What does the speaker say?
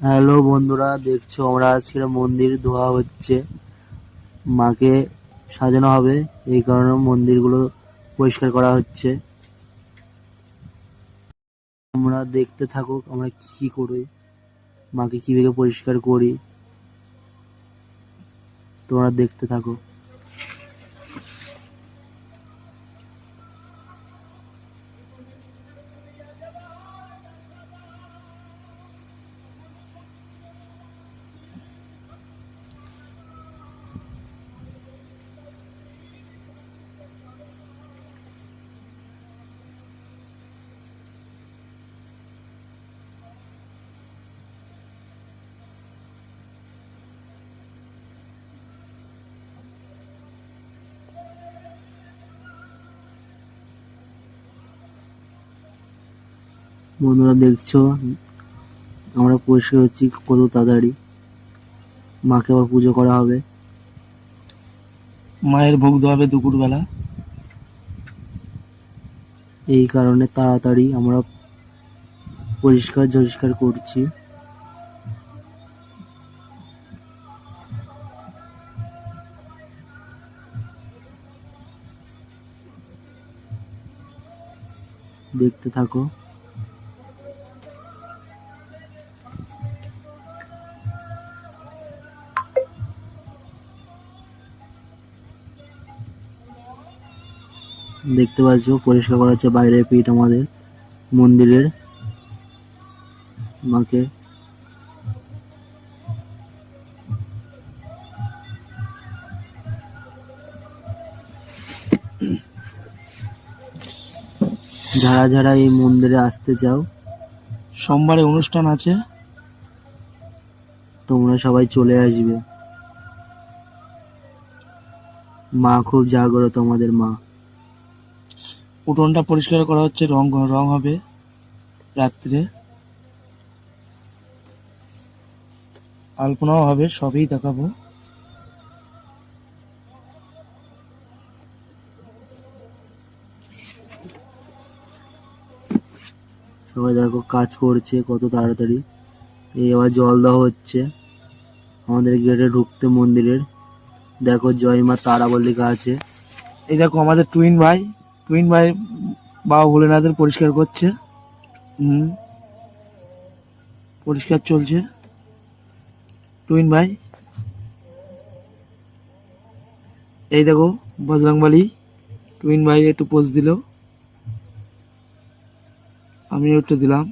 Hello বন্ধুরা, দেখছো আমরা আজকের মন্দির ধোয়া হচ্ছে, মাকে সাজানো হবে, এই কারণে মন্দিরগুলো পরিষ্কার করা হচ্ছে। তোমরা দেখতে থাকো আমরা কি কি করি, মাকে কিভাবে পরিষ্কার করি, তোমরা দেখতে থাকো। বন্ধুরা দেখছো আমরা পরিষ্কার হচ্ছি কত তাড়াতাড়ি, মাকে আবার পুজো করা হবে, মায়ের ভোগ দেওয়া হবে দুপুরবেলা। এই কারণে তাড়াতাড়ি আমরা পরিষ্কার করছি। দেখতে থাকো। দেখতে পাচ্ছ পরিষ্কার করা হচ্ছে বাইরের পিঠ আমাদের মন্দিরের, মাকে যারা যারা এই মন্দিরে আসতে চাও সোমবারে অনুষ্ঠান আছে, তোমরা সবাই চলে আসবে। মা খুব জাগ্রত, আমাদের মা। উঠোনটা পরিষ্কার করা হচ্ছে, রং হবে রাত্রে, আলপনাও হবে, সবই দেখাবো। সবাই দেখো কাজ করছে কত তাড়াতাড়ি। এই আবার জল দেওয়া হচ্ছে আমাদের গেটে ঢুকতে মন্দিরের। দেখো জয় মা তারা বলে লেখা আছে। এই দেখো আমাদের টুইন ভাই বাবা ভোলেনাথের পরিষ্কার করছে। পরিষ্কার চলছে। টুইন ভাই, এই দেখো বজরংবলী, টুইন ভাই একটু পোজ দিল, আমিও একটু দিলাম।